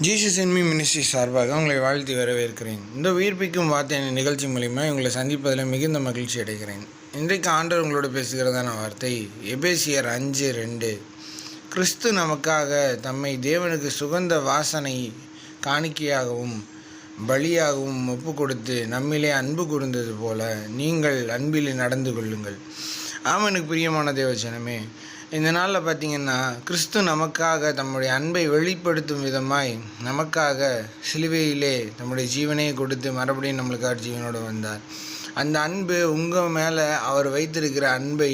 Jesus in me ministry சார்பாக உங்களை வாழ்த்தி வரவேற்கிறேன். இந்த உயிர்ப்பிக்கும் வார்த்தை நிகழ்ச்சி மூலிமா உங்களை சந்திப்பதில் மிகுந்த மகிழ்ச்சி அடைகிறேன். இன்றைக்கு ஆண்டவர் உங்களோட பேசுகிறதான வார்த்தை எபேசியர் 5:2. கிறிஸ்து நமக்காக தம்மை தேவனுக்கு சுகந்த வாசனை காணிக்கையாகவும் பலியாகவும் ஒப்பு கொடுத்து நம்மிலே அன்பு கூர்ந்தது போல நீங்கள் அன்பிலே நடந்து கொள்ளுங்கள். எனக்கு பிரியமான தேவச்சனமே, இந்த நாளில் பார்த்திங்கன்னா கிறிஸ்து நமக்காக தம்முடைய அன்பை வெளிப்படுத்தும் விதமாய் நமக்காக சிலுவையிலே நம்முடைய ஜீவனையை கொடுத்து மறுபடியும் நம்மளுக்காக ஜீவனோடு வந்தார். அந்த அன்பு உங்கள் மேலே அவர் வைத்திருக்கிற அன்பை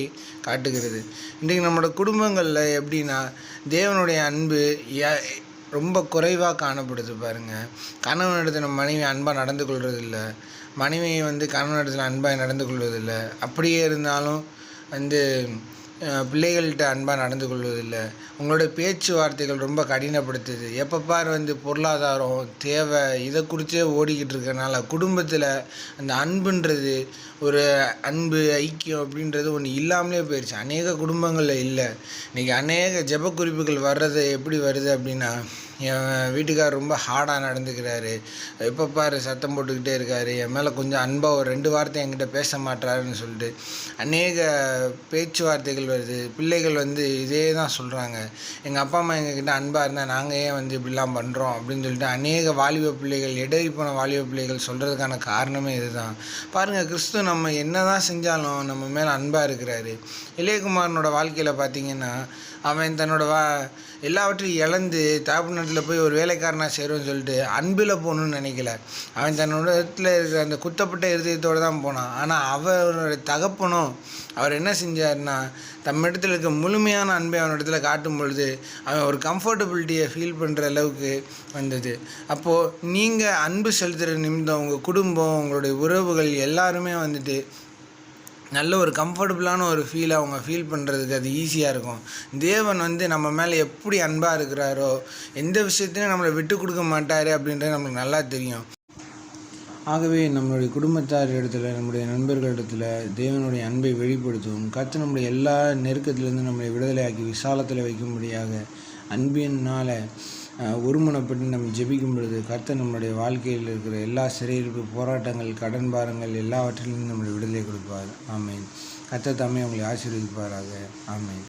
காட்டுகிறது. இன்றைக்கு நம்மளோட குடும்பங்களில் எப்படின்னா தேவனுடைய அன்பு ரொம்ப குறைவாக காணப்படுது. பாருங்கள், கணவனிடத்தில் நம்ம மனைவி அன்பாக நடந்து கொள்வதில்லை, மனைவியை கணவனிடத்தில் அன்பாக நடந்து கொள்வதில்லை. அப்படியே இருந்தாலும் பிள்ளைகள்கிட்ட அன்பாக நடந்து கொள்வதில்லை. உங்களோட பேச்சுவார்த்தைகள் ரொம்ப கடினப்படுத்துது. எப்போ பார் பொருளாதாரம் தேவை இதை குறித்தே ஓடிக்கிட்டு இருக்கனால குடும்பத்தில் அந்த அன்புன்றது, ஒரு அன்பு ஐக்கியம் அப்படின்றது ஒன்று இல்லாமலே போயிடுச்சு. அநேக குடும்பங்களில் இல்லை. இன்றைக்கி அநேக ஜெப குறிப்புகள் வர்றது எப்படி வருது அப்படின்னா, என் வீட்டுக்காரர் ரொம்ப ஹார்டாக நடந்துக்கிறாரு, எப்போ பாரு சத்தம் போட்டுக்கிட்டே இருக்கார், என் மேலே கொஞ்சம் அன்பாக ஒரு 2 வார்த்தை என்கிட்ட பேச மாட்டாருன்னு சொல்லிட்டு அநேக பேச்சுவார்த்தைகள் வருது. பிள்ளைகள் இதே தான் சொல்கிறாங்க, எங்கள் அப்பா அம்மா எங்ககிட்ட அன்பாக இருந்தால் நாங்கள் ஏன் இப்படிலாம் பண்ணுறோம் அப்படின்னு சொல்லிட்டு அநேக வாலிப பிள்ளைகள், இடறி போன வாலிப பிள்ளைகள் சொல்கிறதுக்கான காரணமே இதுதான். பாருங்கள், கிறிஸ்து நம்ம என்ன தான் செஞ்சாலும் நம்ம மேலே அன்பாக இருக்கிறாரு. இளையகுமாரனோட வாழ்க்கையில் பார்த்திங்கன்னா, அவன் தன்னோட எல்லாவற்றையும் இழந்து தாப்புநாட்டில் போய் ஒரு வேலைக்காரனாக சேரும்னு சொல்லிட்டு அன்பில் போகணுன்னு நினைக்கல. அவன் தன்னோட இடத்துல இருக்கிற அந்த குத்தப்பட்ட இருதயத்தோடு தான் போனான். ஆனால் அவருடைய தகப்பனும் அவர் என்ன செஞ்சார்னா, இடத்துல இருக்க முழுமையான அன்பை அவனிடத்துல காட்டும் பொழுது அவன் ஒரு கம்ஃபர்டபிலிட்டியை ஃபீல் பண்ணுற அளவுக்கு வந்தது. அப்போது நீங்கள் அன்பு செலுத்துகிற நிமித்தம் உங்கள் குடும்பம், உங்களுடைய உறவுகள் எல்லாருமே நல்ல ஒரு கம்ஃபர்டபுளான ஒரு ஃபீலை அவங்க ஃபீல் பண்ணுறதுக்கு அது ஈஸியாக இருக்கும். தேவன் நம்ம மேலே எப்படி அன்பாக இருக்கிறாரோ, எந்த விஷயத்தையும் நம்மளை விட்டு கொடுக்க மாட்டார் அப்படின்றது நம்மளுக்கு நல்லா தெரியும். ஆகவே நம்மளுடைய குடும்பத்தார் இடத்துல, நம்முடைய நண்பர்களிடத்தில் தேவனுடைய அன்பை வெளிப்படுத்துவோம். கர்த்தர் நம்முடைய எல்லா நெருக்கத்திலேருந்து நம்மளை விடுதலையாக்கி விசாலத்தில் வைக்கும்படியாக அன்பினால் ஒருமனப்பட்டு நம்ம ஜெபிக்கும் பொழுது கர்த்தர் நம்மளுடைய வாழ்க்கையில் இருக்கிற எல்லா சிறையிருப்பு, போராட்டங்கள், கடன் பாரங்கள் எல்லாவற்றிலிருந்து நம்மளை விடுதலை கொடுப்பார். ஆமேன். கர்த்தர் தாமே உங்களை ஆசீர்வதிப்பாராக. ஆமேன்.